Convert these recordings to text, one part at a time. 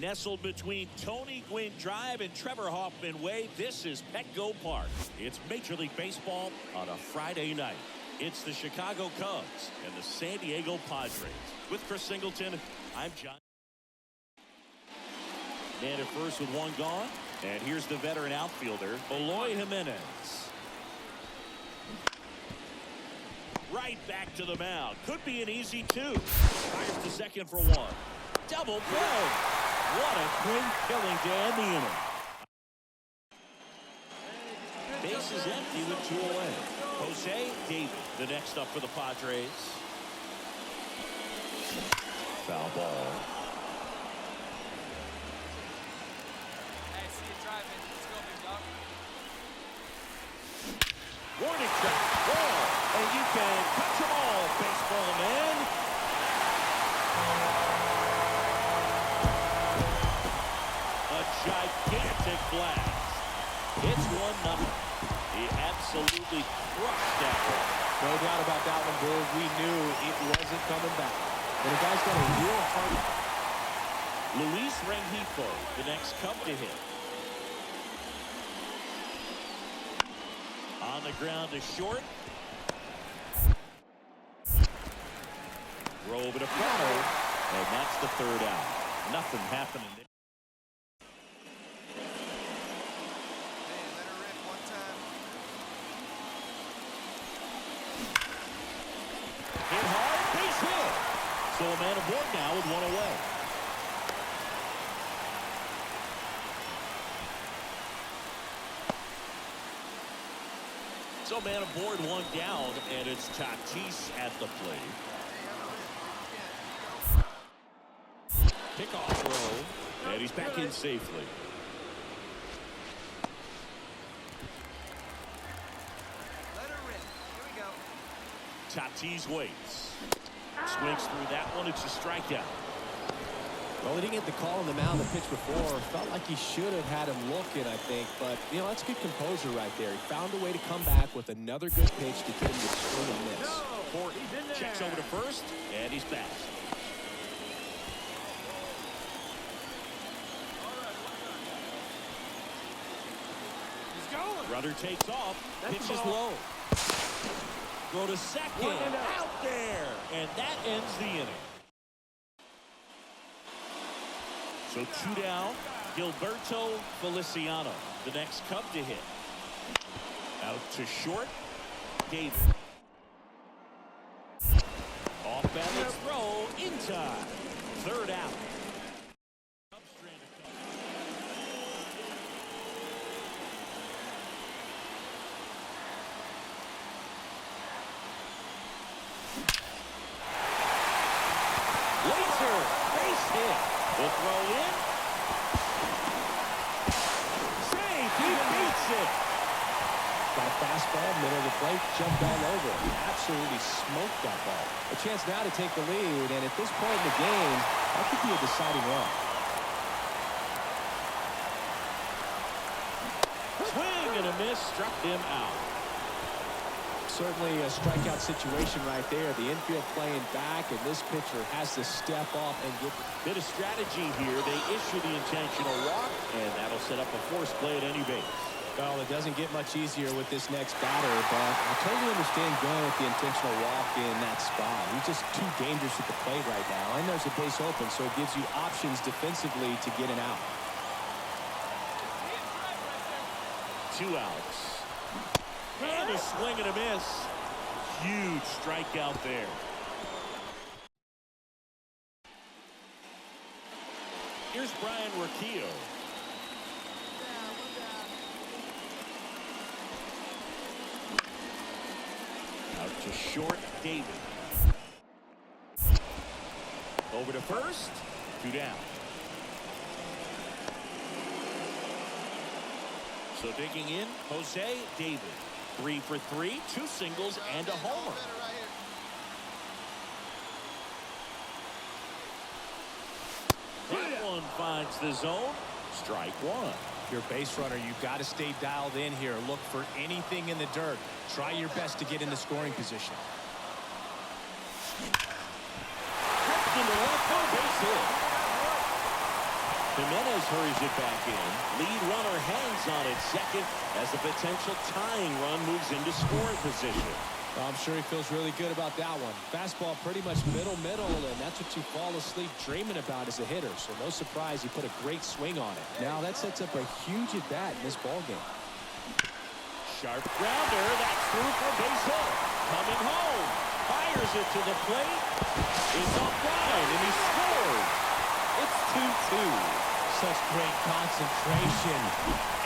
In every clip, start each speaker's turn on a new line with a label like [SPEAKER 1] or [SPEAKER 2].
[SPEAKER 1] Nestled between Tony Gwynn Drive and Trevor Hoffman Way, this is Petco Park. It's Major League Baseball on a Friday night. It's the Chicago Cubs and the San Diego Padres. With Chris Singleton, I'm John. And at first with one gone. And here's the veteran outfielder, Eloy Jimenez. Right back to the mound. Could be an easy two. Fires to second for one. Double play. What a quick killing to end the inning. Base is empty with two away. Jose David, the next up for the Padres. Foul ball.
[SPEAKER 2] Hey, see you driving. Let's go, big dog.
[SPEAKER 1] Warning track. Ball. And you can catch them all, baseball man. A gigantic blast. It's 1-0. He absolutely crushed that one.
[SPEAKER 3] No doubt about that one, Bulls. We knew it wasn't coming back. But the guy's got a real heart.
[SPEAKER 1] Luis Rengifo, the next Cub to hit. On the ground to short. Throw over to Prado. And that's the third out. Nothing happening there. Hit hard, base hit. So a man aboard now with one away. So man aboard, one down, and it's Tatis at the plate. Kickoff throw, and he's back in safely.
[SPEAKER 2] Let her rip. Here we go.
[SPEAKER 1] Tatis waits. Swings through that one. It's a strikeout.
[SPEAKER 3] Well, he didn't get the call on the mound the pitch before. Felt like he should have had him looking, I think. But, you know, that's good composure right there. He found a way to come back with another good pitch to get him to swing and miss.
[SPEAKER 1] Horton checks over to first, and he's back.
[SPEAKER 2] He's going.
[SPEAKER 1] Runner takes off. Pitch is low. Go to second. Out there. And that ends the inning. So two down. Gilberto Feliciano, the next Cub to hit. Out to short. David. Off balance throw in time. Third out. Laser, base hit. The throw in. Save, he beats it.
[SPEAKER 3] Got a fastball, middle of the plate, jumped all over it. He absolutely smoked that ball. A chance now to take the lead, and at this point in the game, that could be a deciding run.
[SPEAKER 1] Swing and a miss, struck him out.
[SPEAKER 3] Certainly a strikeout situation right there. The infield playing back, and this pitcher has to step off and get.
[SPEAKER 1] Bit of strategy here. They issue the intentional walk, and that'll set up a force play at any base.
[SPEAKER 3] Well, it doesn't get much easier with this next batter, but I totally understand going with the intentional walk in that spot. He's just too dangerous at the plate right now, and there's a base open, so it gives you options defensively to get an out.
[SPEAKER 1] 2 outs. And a swing and a miss. Huge strikeout there. Here's Brian Rocchio. Out to short, David. Over to first. 2 down. So digging in, Jose David. 3 for 3, 2 singles and a homer. That one finds the zone. Strike one.
[SPEAKER 3] If you're a base runner, you've got to stay dialed in here. Look for anything in the dirt. Try your best to get in the scoring position.
[SPEAKER 1] Into left, base hit. Jimenez hurries it back in. Lead runner hangs on at second as the potential tying run moves into scoring position.
[SPEAKER 3] Well, I'm sure he feels really good about that one. Fastball pretty much middle, and that's what you fall asleep dreaming about as a hitter. So no surprise he put a great swing on it. Now that sets up a huge at-bat in this ballgame.
[SPEAKER 1] Sharp grounder, that's through for a base hit. Coming home, fires it to the plate. It's offline, and he scores. It's 2-2.
[SPEAKER 3] Such great concentration.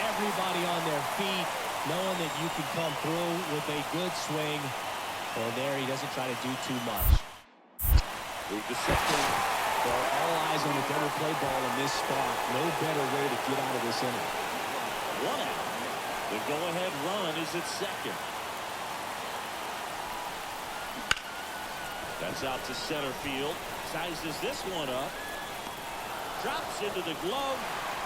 [SPEAKER 3] Everybody on their feet, knowing that you can come through with a good swing. And there he doesn't try to do too much.
[SPEAKER 1] Move to second.
[SPEAKER 3] So all eyes on the double play ball in this spot. No better way to get out of this inning.
[SPEAKER 1] One out. The go-ahead run is at second. That's out to center field. Sizes this one up. Drops into the glove.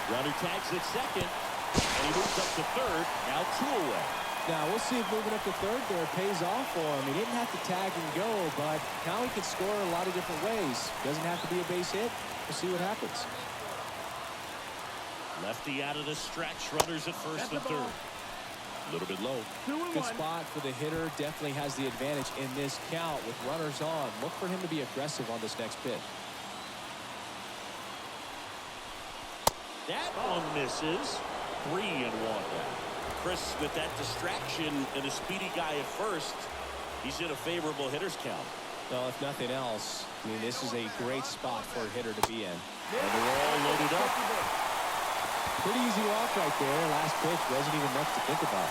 [SPEAKER 1] Runner tags at second. And he moves up to third. Now 2 away.
[SPEAKER 3] Now we'll see if moving up to third there pays off for him. He didn't have to tag and go, but now he can score a lot of different ways. Doesn't have to be a base hit. We'll see what happens.
[SPEAKER 1] Lefty out of the stretch. Runners at first and third. A little bit low.
[SPEAKER 3] Good spot for the hitter. Definitely has the advantage in this count with runners on. Look for him to be aggressive on this next pitch.
[SPEAKER 1] That one misses. 3-1 now. Chris, with that distraction and a speedy guy at first, he's in a favorable hitter's count.
[SPEAKER 3] Well, if nothing else, I mean, this is a great spot for a hitter to be in.
[SPEAKER 1] And they're all loaded up.
[SPEAKER 3] Pretty easy walk right there. Last pitch wasn't even much to think about.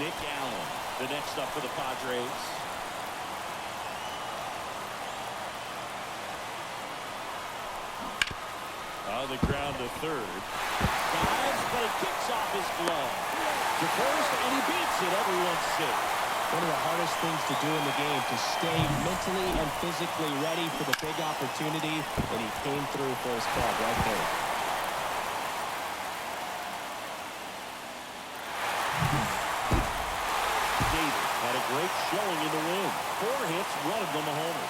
[SPEAKER 1] Nick Allen, the next up for the Padres. On the ground to third. Dives, but it kicks off his glove. To first, and he beats it. Everyone's safe.
[SPEAKER 3] One of the hardest things to do in the game, to stay mentally and physically ready for the big opportunity, and he came through for his club right there.
[SPEAKER 1] David had a great showing in the win. 4 hits, one of them a homer.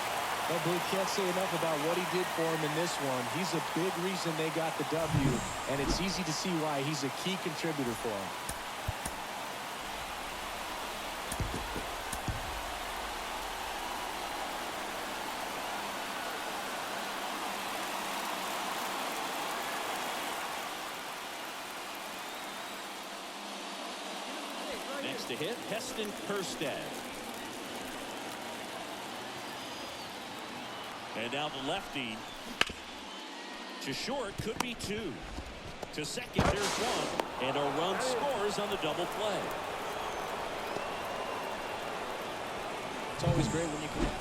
[SPEAKER 3] Well, Blue, can't say enough about what he did for him in this one. He's a big reason they got the W, and it's easy to see why he's a key contributor for him.
[SPEAKER 1] Next to hit, Heston Kjerstad. And now the lefty to short, could be 2. To second, there's 1. And a run scores on the double play.
[SPEAKER 3] It's always great when you can.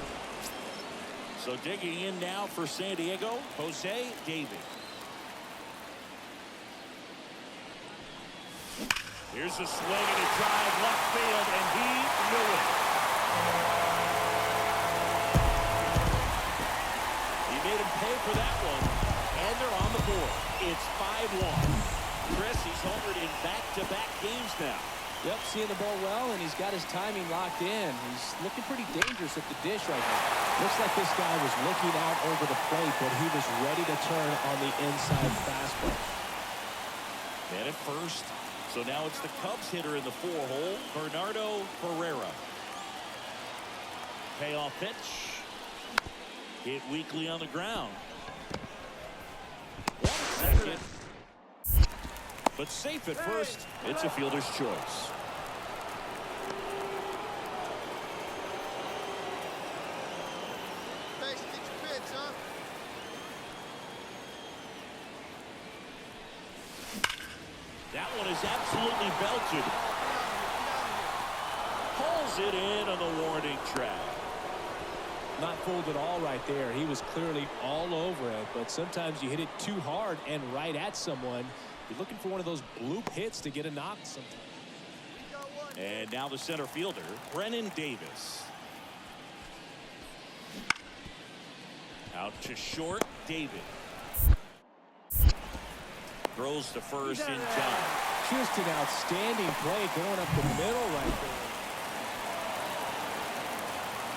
[SPEAKER 1] So digging in now for San Diego, Jose David. Here's a swing and a drive left field, and he knew it. He made him pay for that one, and they're on the board. It's 5-1. Chris, he's homered in back-to-back games now.
[SPEAKER 3] Yep, seeing the ball well, and he's got his timing locked in. He's looking pretty dangerous at the dish right now. Looks like this guy was looking out over the plate, but he was ready to turn on the inside fastball.
[SPEAKER 1] And at first. So now it's the Cubs hitter in the 4-hole, Bernardo Ferreira. Payoff pitch. Hit weakly on the ground. 1 second. But safe at first. It's a fielder's choice.
[SPEAKER 4] Thanks, get your pitch, huh?
[SPEAKER 1] That one is absolutely belted. Pulls it in on the warning track.
[SPEAKER 3] Not fooled at all right there. He was clearly all over it, but sometimes you hit it too hard and right at someone. You're looking for one of those bloop hits to get a knock sometimes.
[SPEAKER 1] And now the center fielder, Brennan Davis. Out to short, David. Throws to first in time.
[SPEAKER 3] Just an outstanding play going up the middle right there.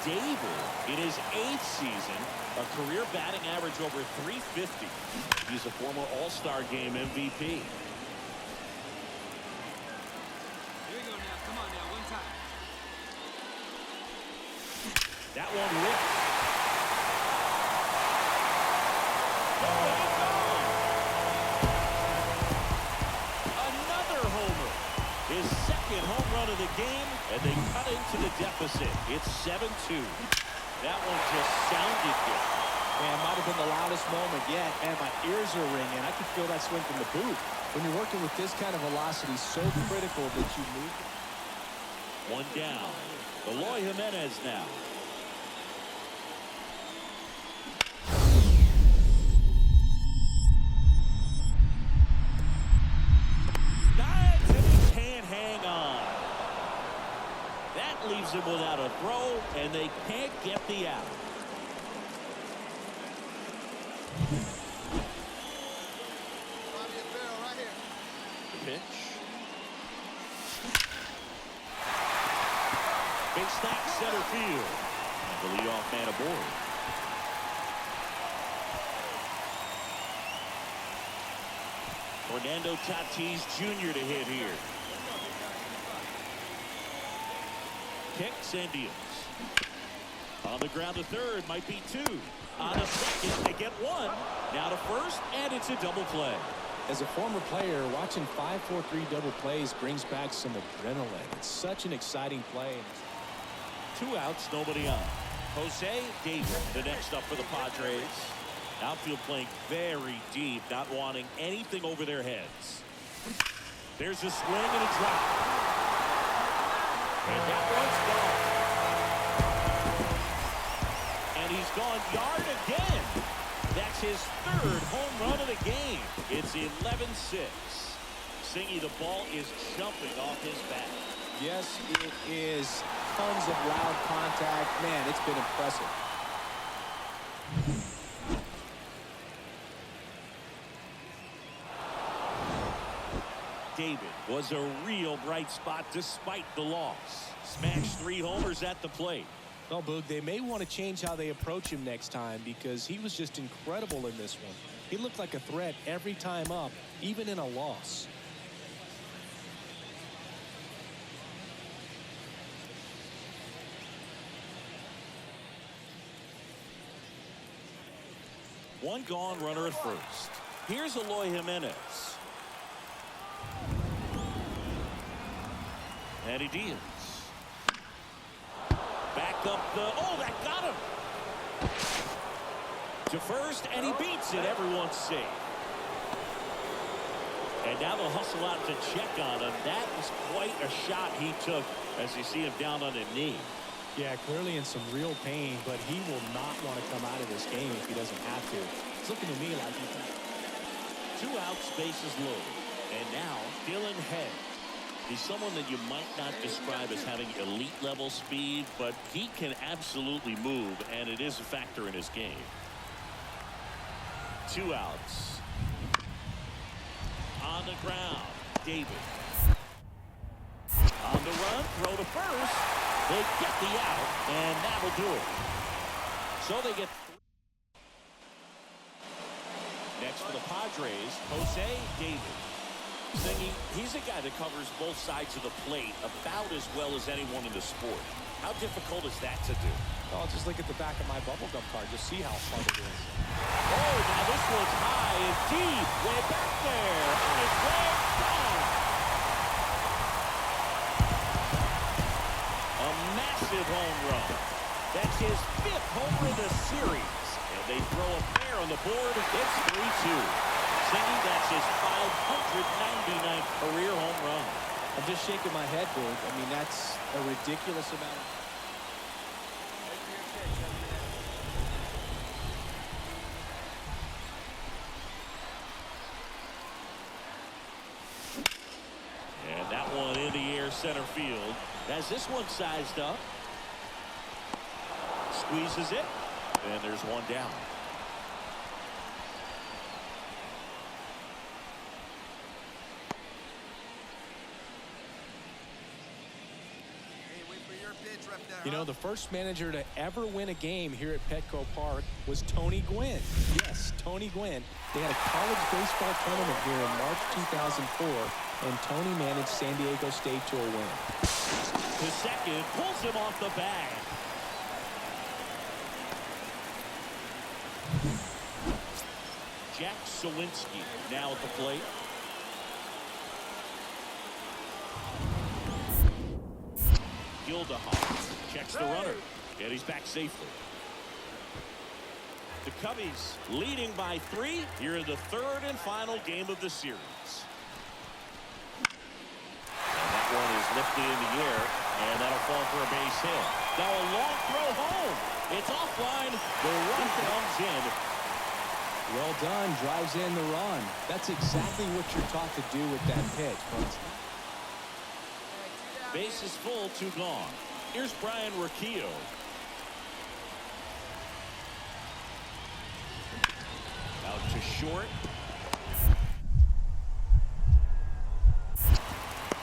[SPEAKER 1] David, in his 8th season, a career batting average over 350. He's a former All-Star Game MVP.
[SPEAKER 2] Here we go now. Come on now, one time.
[SPEAKER 1] That one ripped. Another homer. His second home run of the game, and they cut into the deficit. It's 7-2. That one just sounded good.
[SPEAKER 3] Man, might have been the loudest moment yet. Man, my ears are ringing. I could feel that swing from the boot. When you're working with this kind of velocity, so critical that you move.
[SPEAKER 1] One down. Eloy Jimenez now. Dives and he can't hang on. That leaves him without a throw, and they can't get the out. Pitch. Big stack center field. And the leadoff man aboard. Fernando Tatis Jr. to hit here. Kicks and deals. On the ground to third, might be 2. On a second, they get 1. Now to first, and it's a double play.
[SPEAKER 3] As a former player, watching 5-4-3 double plays brings back some adrenaline. It's such an exciting play.
[SPEAKER 1] 2 outs, nobody on. Jose David, the next up for the Padres. Outfield playing very deep, not wanting anything over their heads. There's a swing and a drop. And that one's gone. And he's gone yard again. That's his 3rd home run of the game. It's 11-6. Singy, the ball is jumping off his bat.
[SPEAKER 3] Yes, it is. Tons of loud contact. Man, it's been impressive.
[SPEAKER 1] David was a real bright spot despite the loss. Smashed 3 homers at the plate.
[SPEAKER 3] Well, Boog, they may want to change how they approach him next time because he was just incredible in this one. He looked like a threat every time up, even in a loss.
[SPEAKER 1] One gone, runner at first. Here's Eloy Jimenez. And he deals. Back up the... Oh, that got him! To first, and he beats it. Everyone's safe. And now they'll hustle out to check on him. That was quite a shot he took as you see him down on a knee.
[SPEAKER 3] Yeah, clearly in some real pain, but he will not want to come out of this game if he doesn't have to. It's looking to me like he...
[SPEAKER 1] 2 outs, bases loaded. And now, Dylan Head. He's someone that you might not describe as having elite level speed, but he can absolutely move, and it is a factor in his game. 2 outs. On the ground, David. On the run, throw to first. They get the out, and that'll do it. So they get... Next for the Padres, Jose David. Singy, he's a guy that covers both sides of the plate about as well as anyone in the sport. How difficult is that to do?
[SPEAKER 3] Oh, just look at the back of my bubblegum card. Just see how fun it is.
[SPEAKER 1] Oh, now this one's high and deep. Way back there. On his way down. A massive home run. That's his 5th homer of the series. And they throw a pair on the board. It's 3-2. Singy, that's his 599th career home run.
[SPEAKER 3] I'm just shaking my head, Boog. I mean, that's a ridiculous amount of...
[SPEAKER 1] And that one in the air center field. As this one sized up. Squeezes it. And there's one down.
[SPEAKER 3] You know, the first manager to ever win a game here at Petco Park was Tony Gwynn. Yes, Tony Gwynn. They had a college baseball tournament here in March 2004, and Tony managed San Diego State to a win.
[SPEAKER 1] The second pulls him off the bag. Jack Sawinski now at the plate. Gildehoff checks the runner, and he's back safely. The Cubbies leading by 3 here in the third and final game of the series. And that one is lifted in the air, and that'll fall for a base hit. Now a long throw home. It's offline. The run comes in.
[SPEAKER 3] Well done. Drives in the run. That's exactly what you're taught to do with that pitch, folks.
[SPEAKER 1] Base is full, 2 gone. Here's Brian Riccio. Out to short.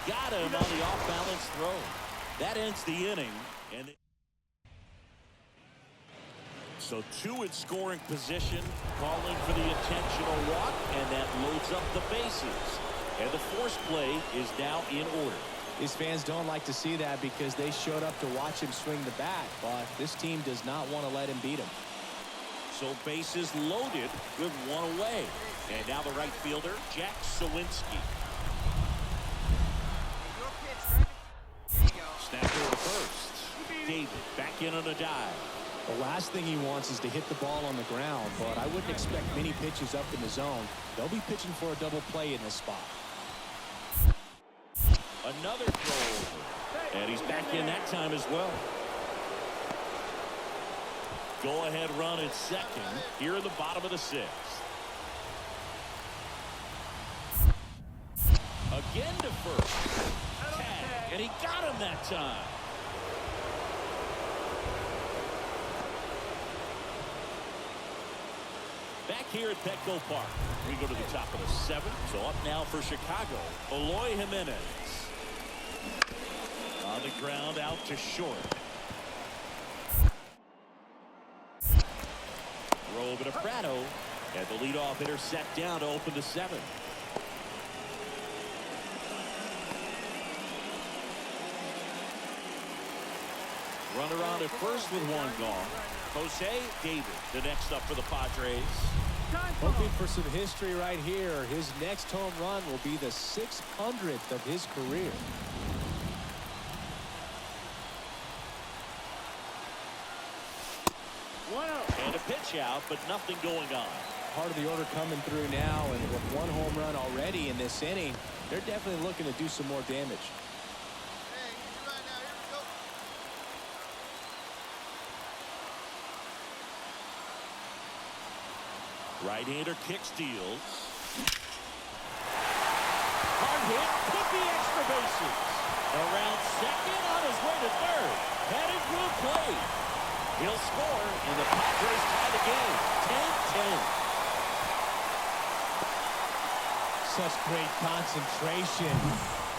[SPEAKER 1] Got him on the off-balance throw. That ends the inning. And so 2 in scoring position, calling for the intentional walk, and that loads up the bases. And the force play is now in order.
[SPEAKER 3] These fans don't like to see that because they showed up to watch him swing the bat, but this team does not want to let him beat him.
[SPEAKER 1] So bases loaded with 1 away. And now the right fielder, Jack Sawinski. Snap over to first. David back in on a dive.
[SPEAKER 3] The last thing he wants is to hit the ball on the ground, but I wouldn't expect many pitches up in the zone. They'll be pitching for a double play in this spot.
[SPEAKER 1] Another throw. And he's back in that time as well. Go-ahead run at second here in the bottom of the 6th. Again to first. Tag, and he got him that time. Back here at Petco Park, we go to the top of the 7th. So up now for Chicago, Eloy Jimenez. On the ground, out to short. Throw over to Prado, and the leadoff hitter set down to open the 7th. Runner on at first with 1 gone. Jose David, the next up for the Padres.
[SPEAKER 3] Hoping for some history right here. His next home run will be the 600th of his career.
[SPEAKER 1] And a pitch out, but nothing going on.
[SPEAKER 3] Part of the order coming through now, and with 1 home run already in this inning, they're definitely looking to do some more damage.
[SPEAKER 1] Right-hander kick steals. Hard hit, could be extra bases. Around second, on his way to third. Headed for a play. He'll score, and the Padres tie the game. 10-10.
[SPEAKER 3] Such great concentration.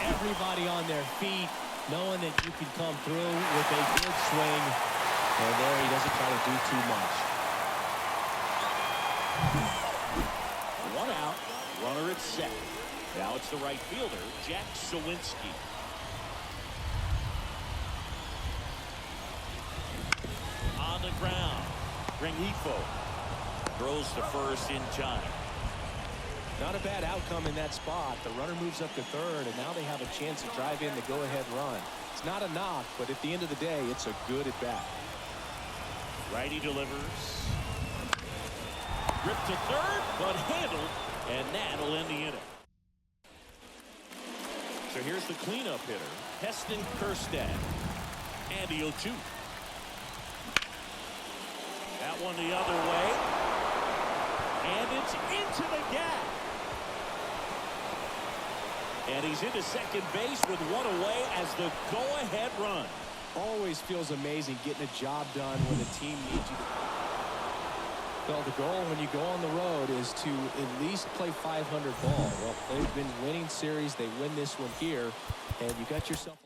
[SPEAKER 3] Everybody on their feet, knowing that you can come through with a good swing. And there he doesn't try to do too much.
[SPEAKER 1] 1 out, runner at second. Now it's the right fielder, Jack Sawinski. On the ground, Rengifo throws to first in time.
[SPEAKER 3] Not a bad outcome in that spot. The runner moves up to third, and now they have a chance to drive in the go-ahead run. It's not a knock, but at the end of the day, it's a good at-bat.
[SPEAKER 1] Righty delivers. Ripped to third, but handled, and that'll end the inning. So here's the cleanup hitter, Heston Kjerstad. Andy O'Toole. That one the other way. And it's into the gap. And he's into second base with 1 away as the go-ahead run.
[SPEAKER 3] Always feels amazing getting a job done when the team needs you to. Well, the goal when you go on the road is to at least play 500 ball. Well, they've been winning series. They win this one here, and you got yourself